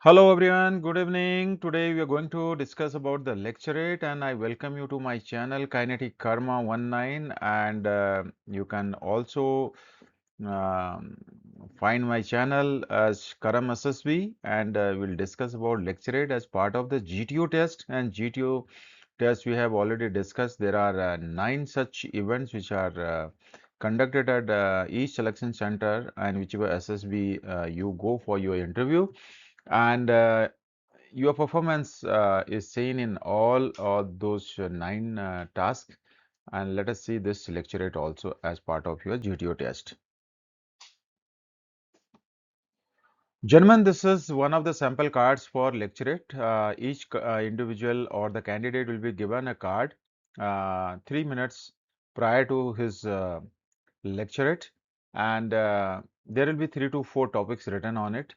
Hello everyone, good evening. Today we are going to discuss about the lecturate and I welcome you to my channel Kinetic Karma 19 and you can also um, find my channel as Karam SSB and we'll discuss about lecturate as part of the GTO test and GTO test we have already discussed. There are 9 such events which are conducted at each selection center and whichever SSB you go for your interview and your performance is seen in all of those 9 tasks and let us see this lecturate also as part of your GTO test. Gentlemen, this is one of the sample cards for lecturate. Each individual or the candidate will be given a card 3 minutes prior to his lecturate and there will be 3 to 4 topics written on it.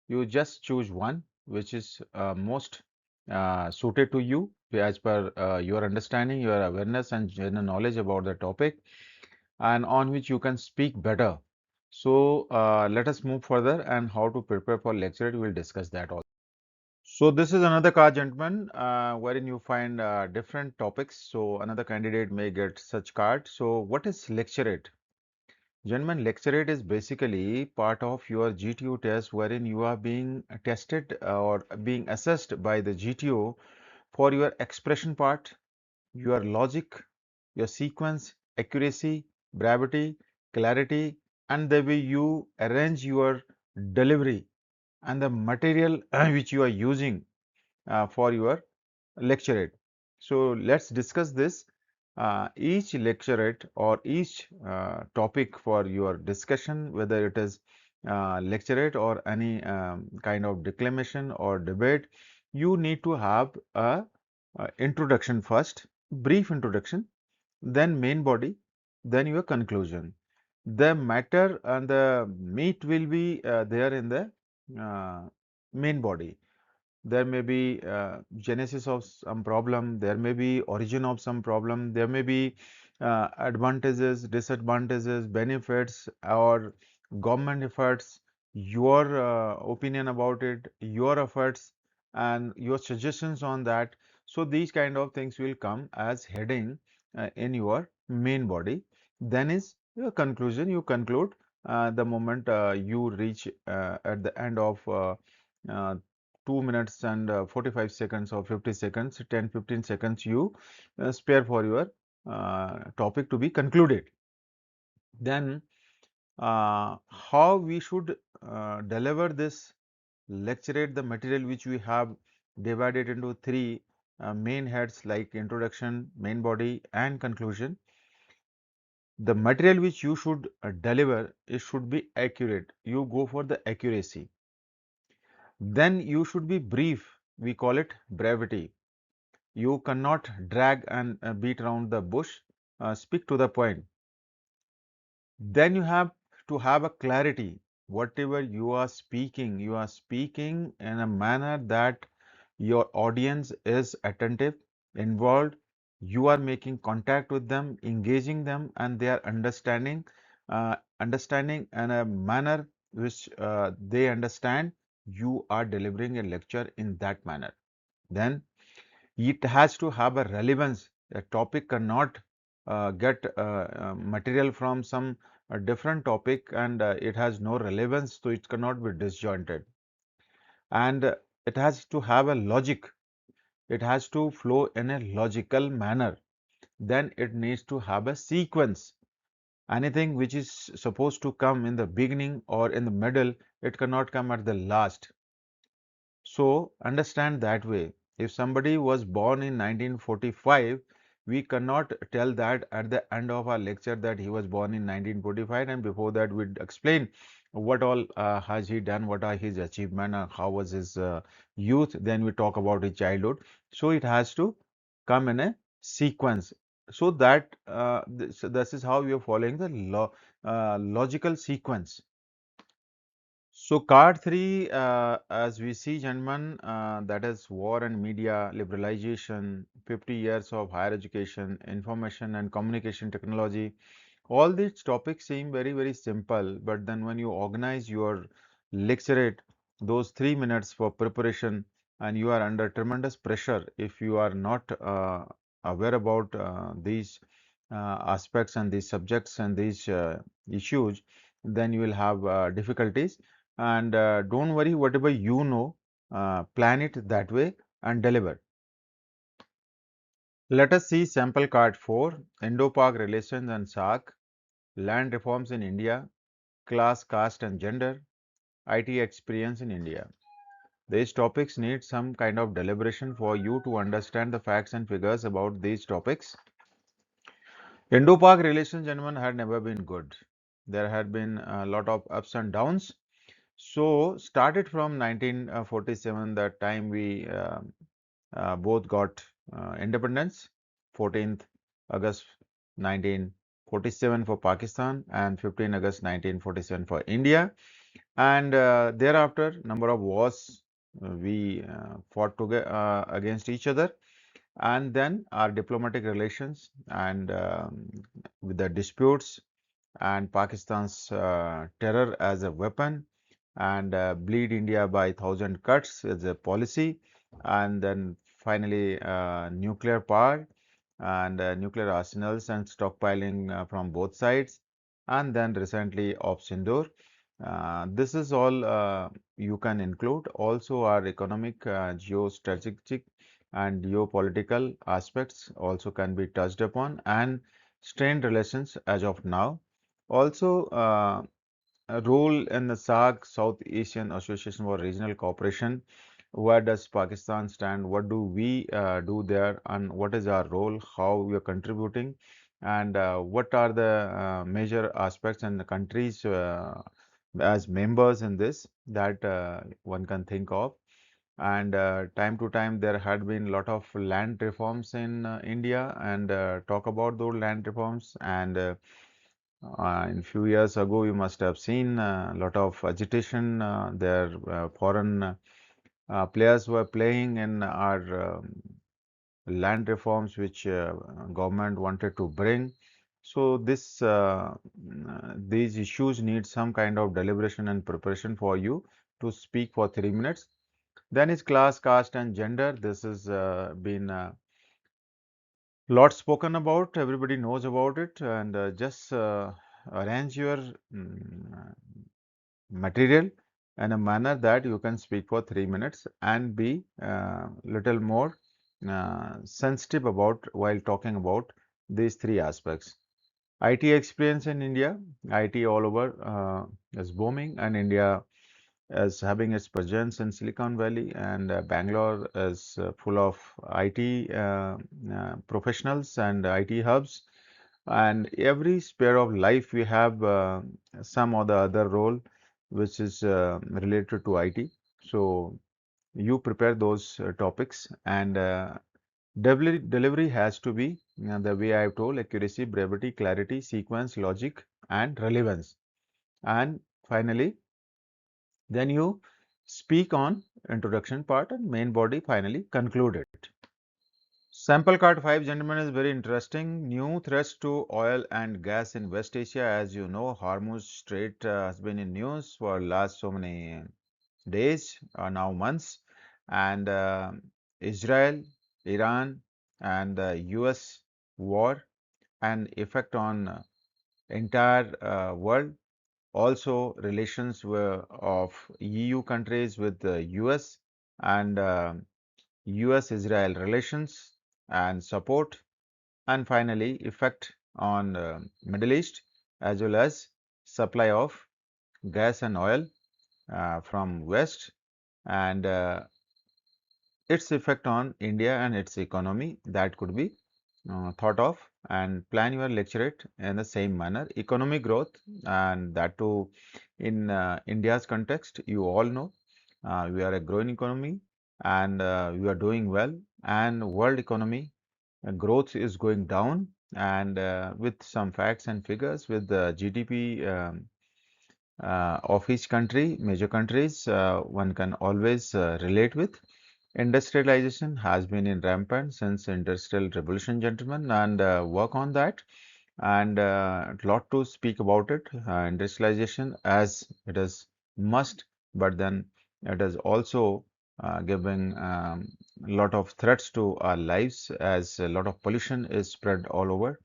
You just choose one which is most suited to you as per your understanding, your awareness and general knowledge about the topic and on which you can speak better. So let us move further and how to prepare for lecture. We'll discuss that also. So this is another card, gentlemen, wherein you find different topics. So another candidate may get such card. So what is lecturate? Gentlemen, lecturate is basically part of your GTO test wherein you are being tested or being assessed by the GTO for your expression part, your logic, your sequence, accuracy, brevity, clarity, and the way you arrange your delivery and the material which you are using for your lecturate. So let's discuss this. Each lecturate or each topic for your discussion, whether it is lecturate or any kind of declamation or debate, you need to have a introduction first, brief introduction, then main body, then your conclusion. The matter and the meat will be there in the main body. There may be genesis of some problem, there may be origin of some problem, there may be advantages, disadvantages, benefits or government efforts, your opinion about it, your efforts and your suggestions on that. So these kind of things will come as heading in your main body. Then is your conclusion. You conclude the moment you reach at the end of uh, 2 minutes and 45 seconds or 50 seconds, 10-15 seconds you spare for your topic to be concluded. Then how we should deliver this lecturate the material which we have divided into 3 main heads like introduction, main body and conclusion. The material which you should deliver, it should be accurate. You go for the accuracy. Then you should be brief. We call it brevity. You cannot drag and beat around the bush. Speak to the point. Then you have to have a clarity. Whatever you are speaking in a manner that your audience is attentive, involved. You are making contact with them, engaging them, and they are understanding in a manner which they understand. You are delivering a lecture in that manner. Then it has to have a relevance. A topic cannot get material from some different topic and it has no relevance, so it cannot be disjointed. And it has to have a logic. It has to flow in a logical manner. Then it needs to have a sequence. Anything which is supposed to come in the beginning or in the middle, it cannot come at the last. So understand that way. If somebody was born in 1945, we cannot tell that at the end of our lecture that he was born in 1945 and before that we'd explain what all has he done, what are his achievements, and how was his youth. Then we talk about his childhood. So it has to come in a sequence. So that this is how we are following the logical sequence. So card 3, as we see, gentlemen, that is war and media, liberalization, 50 years of higher education, information and communication technology. All these topics seem very, very simple, but then when you organize your lecturate, those 3 minutes for preparation, and you are under tremendous pressure if you are not aware about these aspects and these subjects and these issues, then you will have difficulties. And don't worry, whatever you know, plan it that way and deliver. Let us see sample card 4, Indo-Pak relations and SAARC, land reforms in India, class, caste and gender, IT experience in India. These topics need some kind of deliberation for you to understand the facts and figures about these topics. Indo-Pak relations, gentlemen, had never been good. There had been a lot of ups and downs. So, started from 1947, the time we both got independence, 14th August 1947 for Pakistan and 15 August 1947 for India. And thereafter, number of wars we fought together against each other, and then our diplomatic relations and with the disputes and Pakistan's terror as a weapon, and bleed India by 1,000 cuts as a policy, and then finally nuclear power and nuclear arsenals and stockpiling from both sides, and then recently of Sindoor. This is all you can include. Also, our economic, geostrategic, and geopolitical aspects also can be touched upon, and strained relations as of now. Also, a role in the SAARC, South Asian Association for Regional Cooperation. Where does Pakistan stand? What do we do there? And what is our role? How we are contributing? And what are the major aspects and the countries as members in this that one can think of? And time to time, there had been a lot of land reforms in India, and talk about those land reforms. And in few years ago, you must have seen a lot of agitation. There, foreign players were playing in our land reforms, which government wanted to bring. So these issues need some kind of deliberation and preparation for you to speak for 3 minutes. Then is class, caste, and gender. This has been lot spoken about. Everybody knows about it, and just arrange your material in a manner that you can speak for 3 minutes and be little more sensitive about while talking about these three aspects. IT experience in India, IT all over is booming, and India is having its presence in Silicon Valley, and Bangalore is full of IT professionals and IT hubs. And every sphere of life, we have some or the other role which is related to IT. So you prepare those topics, and delivery has to be the way I've told: accuracy, brevity, clarity, sequence, logic, and relevance. And finally, then you speak on introduction part, and main body finally conclude it. Sample card 5, gentlemen, is very interesting. New threats to oil and gas in West Asia. As you know, Hormuz Strait has been in news for last so many days, now months, and Israel, Iran, and the US war and effect on entire world. Also, relations were of EU countries with the US, and US-Israel relations and support, and finally effect on Middle East as well as supply of gas and oil from West, and its effect on India and its economy that could be thought of, and plan your lecturate in the same manner. Economic growth, and that too in India's context, you all know we are a growing economy, and we are doing well, and world economy growth is going down, and with some facts and figures with the GDP of each country, major countries, one can always relate with. Industrialization has been in rampant since industrial revolution, gentlemen, and work on that. And a lot to speak about it. Industrialization, as it is must, but then It is also giving a lot of threats to our lives, as a lot of pollution is spread all over.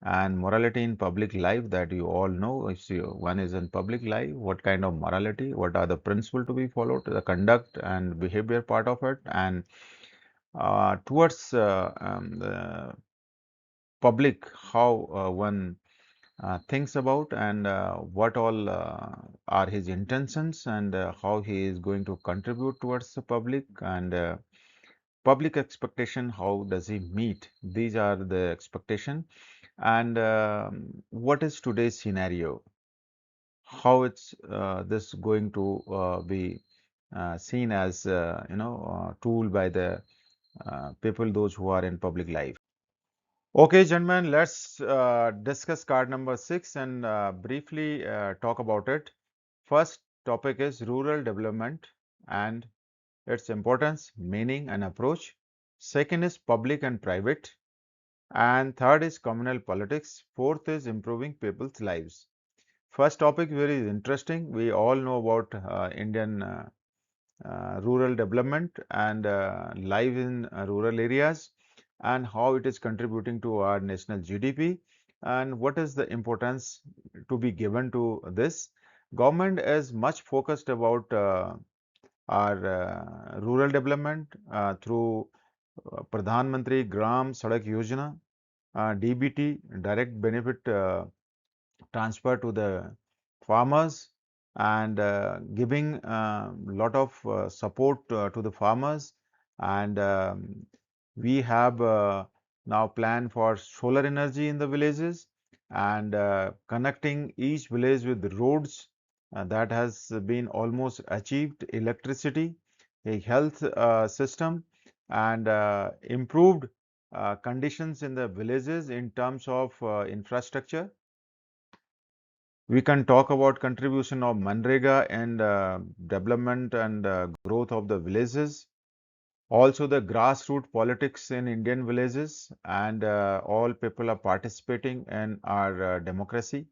And morality in public life, that you all know, if one is in public life, what kind of morality, what are the principles to be followed, the conduct and behavior part of it, and towards the public, how one thinks about, and what all are his intentions, and how he is going to contribute towards the public, and public expectation, how does he meet? These are the expectation. And what is today's scenario? How it's this going to be seen as tool by the people, those who are in public life. Okay, gentlemen, let's discuss card number 6 and briefly talk about it. First topic is rural development and its importance, meaning, and approach. Second is public and private. And third is communal politics. Fourth is improving people's lives. First topic, very interesting. We all know about Indian rural development and life in rural areas, and how it is contributing to our national GDP, and what is the importance to be given to this. Government is much focused about our rural development through Pradhan Mantri Gram Sadak Yojana, DBT, direct benefit transfer to the farmers, and giving a lot of support to the farmers. And we have now plan for solar energy in the villages, and connecting each village with roads that has been almost achieved, electricity, a health system, and improved conditions in the villages in terms of infrastructure. We can talk about contribution of Manrega and development and growth of the villages. Also, the grassroots politics in Indian villages, and all people are participating in our democracy.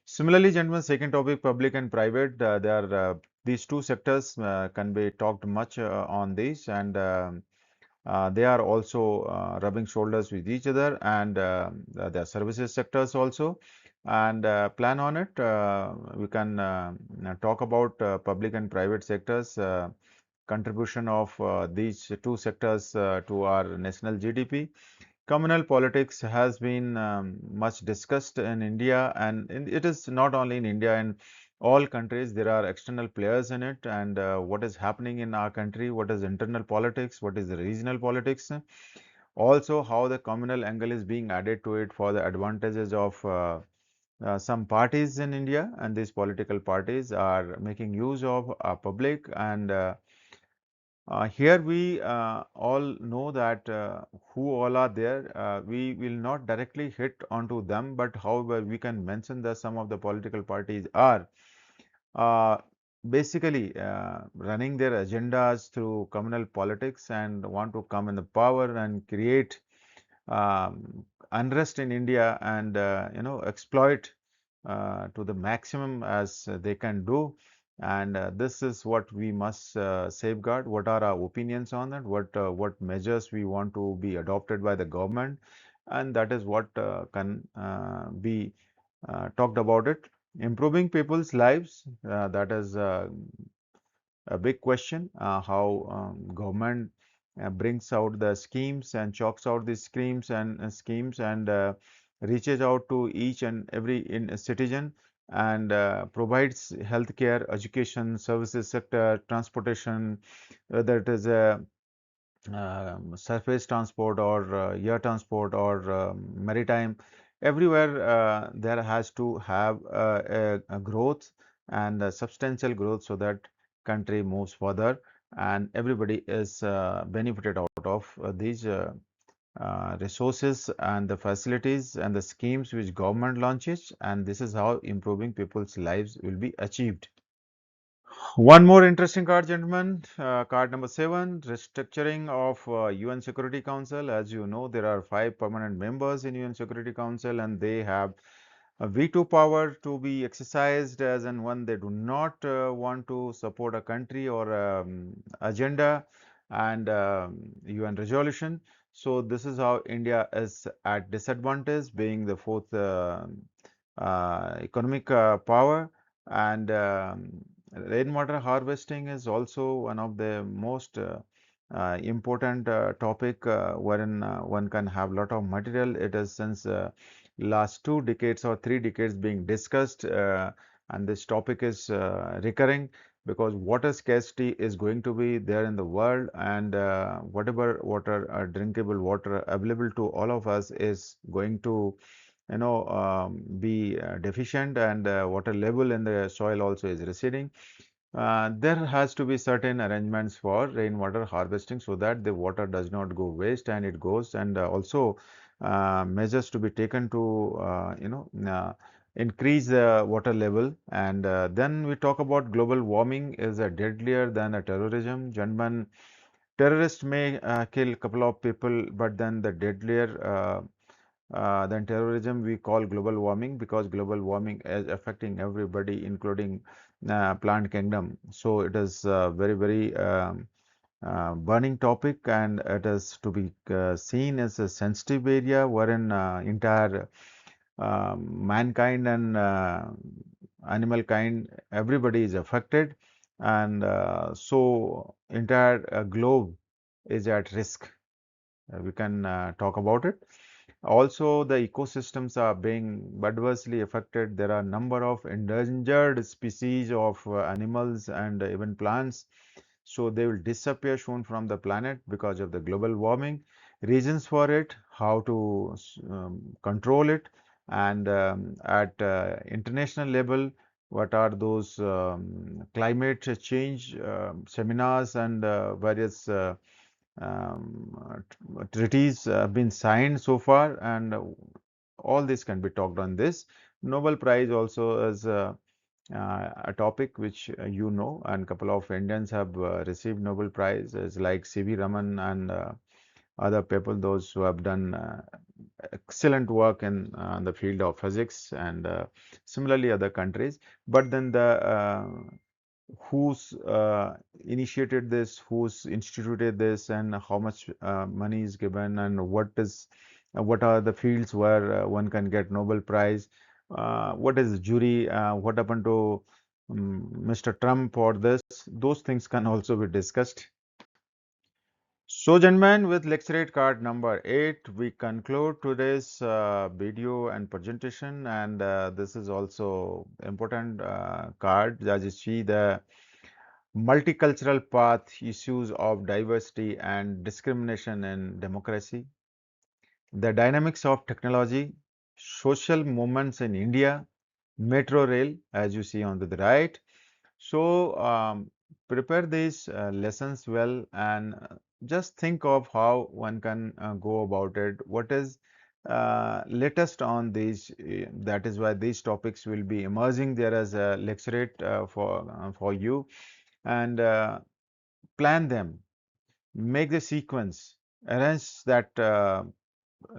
Similarly, gentlemen, second topic, public and private. There are these two sectors can be talked much on these, and they are also rubbing shoulders with each other, and their services sectors also. And plan on it. We can talk about public and private sectors. Contribution of these two sectors to our national GDP. Communal politics has been much discussed in India, and it is not only in India. In all countries, there are external players in it, and what is happening in our country, what is internal politics, what is the regional politics, also how the communal angle is being added to it for the advantages of some parties in India, and these political parties are making use of public, and here we all know that who all are there. We will not directly hit onto them, but however, we can mention that some of the political parties are uh, basically running their agendas through communal politics and want to come in the power and create unrest in India, and exploit to the maximum as they can do. And this is what we must safeguard. What are our opinions on that? What measures we want to be adopted by the government, and that is what can be talked about it. Improving people's lives, that is a big question. How government brings out the schemes and chalks out these schemes, and reaches out to each and every citizen, and provides healthcare, education, services sector, transportation, whether it is a surface transport or air transport or maritime. Everywhere there has to have a growth, and a substantial growth, so that country moves further, and everybody is benefited out of these resources and the facilities and the schemes which government launches, and this is how improving people's lives will be achieved. One more interesting card, gentlemen. Card number 7, restructuring of UN Security Council. As you know, there are 5 permanent members in UN Security Council, and they have veto power to be exercised as and when they do not want to support a country or agenda and UN resolution. So this is how India is at disadvantage, being the fourth economic power. And rainwater harvesting is also one of the most important topic wherein one can have lot of material. It is since last 2 decades or 3 decades being discussed, and this topic is recurring because water scarcity is going to be there in the world, and whatever water, drinkable water available to all of us is going to be deficient, and water level in the soil also is receding. There has to be certain arrangements for rainwater harvesting so that the water does not go waste and it goes, and also measures to be taken to increase the water level. And then we talk about global warming is deadlier than a terrorism. Gentlemen, terrorists may kill a couple of people, but then the deadlier than terrorism we call global warming, because global warming is affecting everybody, including plant kingdom. So it is very, very burning topic, and it is to be seen as a sensitive area wherein entire mankind and animal kind, everybody is affected, and so entire globe is at risk. We can talk about it. Also, the ecosystems are being adversely affected. There are a number of endangered species of animals and even plants. So they will disappear soon from the planet because of the global warming. Reasons for it, how to control it, and at international level, what are those climate change seminars and various treaties have been signed so far, and all this can be talked on this. Nobel Prize also is a topic which and couple of Indians have received Nobel Prize, as like C.V. Raman and other people, those who have done excellent work in the field of physics, and similarly other countries. But then the who's initiated this, who's instituted this, and how much money is given, and what are the fields where one can get Nobel Prize, what is the jury, what happened to Mr. Trump for this, those things can also be discussed. So, gentlemen, with lecturate card number 8, we conclude today's video and presentation, and this is also important card, as you see the multicultural path, issues of diversity and discrimination in democracy, the dynamics of technology, social movements in India, metro rail, as you see on the right. So, prepare these lessons well, and just think of how one can go about it. What is latest on these? That is why these topics will be emerging there as a lecturate for you, and plan them, make the sequence, arrange that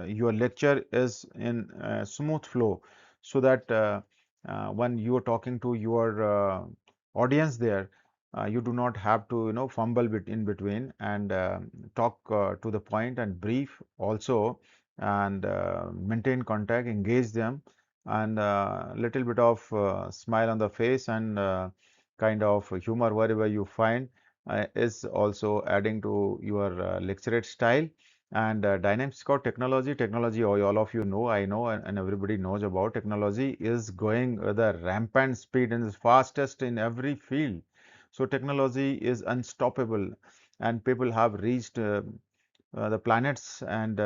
your lecture is in smooth flow, so that when you are talking to your audience there, you do not have to fumble bit in between, and talk to the point and brief also, and maintain contact, engage them, and little bit of smile on the face, and kind of humor wherever you find is also adding to your lecturate style. And dynamics of technology, all of you know, I know, and everybody knows about technology is going with a rampant speed and is fastest in every field. So technology is unstoppable, and people have reached the planets and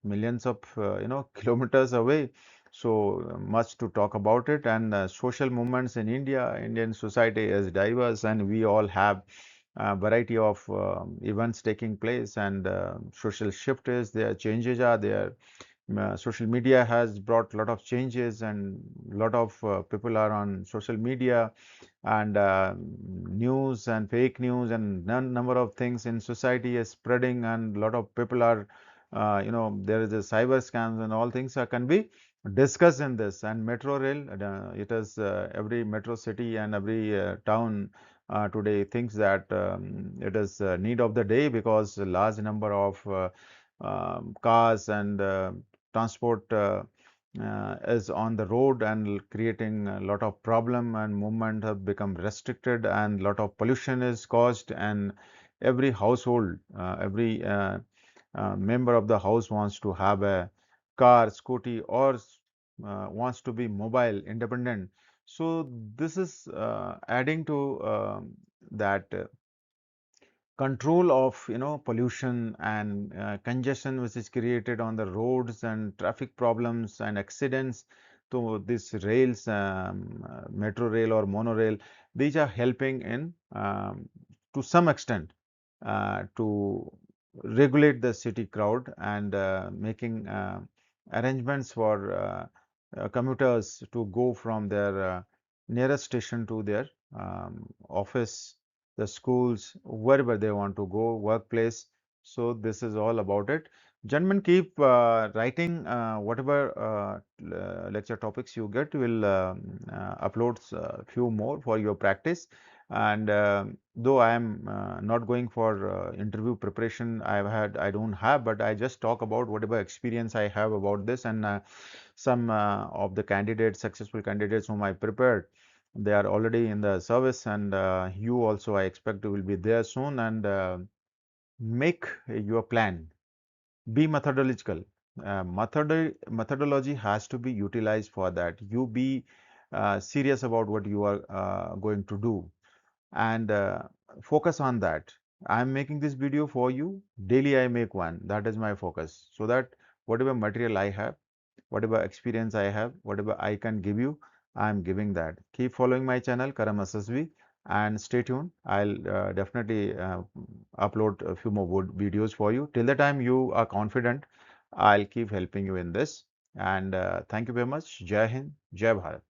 millions of kilometers away. So much to talk about it. And social movements in India, Indian society is diverse, and we all have a variety of events taking place, and social shift is there, changes are there. Social media has brought a lot of changes, and a lot of people are on social media, and news and fake news and number of things in society is spreading, and a lot of people are there is a cyber scams, and all things can be discuss in this. And metro rail, it is every metro city and every town today thinks that it is need of the day, because a large number of cars and transport is on the road and creating a lot of problem, and movement have become restricted and lot of pollution is caused. And every household, every member of the house wants to have a car, scooty, or wants to be mobile, independent. So this is adding to that control of pollution and congestion which is created on the roads, and traffic problems and accidents. So this rails, metro rail or monorail, these are helping in to some extent to regulate the city crowd, and making arrangements for commuters to go from their nearest station to their office, the schools, wherever they want to go, workplace. So this is all about it. Gentlemen, keep writing whatever lecture topics you get. We'll upload a few more for your practice. And though I am not going for interview preparation, I don't have, but I just talk about whatever experience I have about this. And some of the candidates, successful candidates whom I prepared, they are already in the service, and you also, I expect, will be there soon. And make your plan. Be methodological. Methodology has to be utilized for that. You be serious about what you are going to do, and focus on that. I'm making this video for you. Daily I make one. That is my focus. So that whatever material I have, whatever experience I have, whatever I can give you, I'm giving that. Keep following my channel, Karam SSB, and stay tuned. I'll definitely upload a few more videos for you. Till the time you are confident, I'll keep helping you in this. And thank you very much. Jai Hind, Jai Bharat.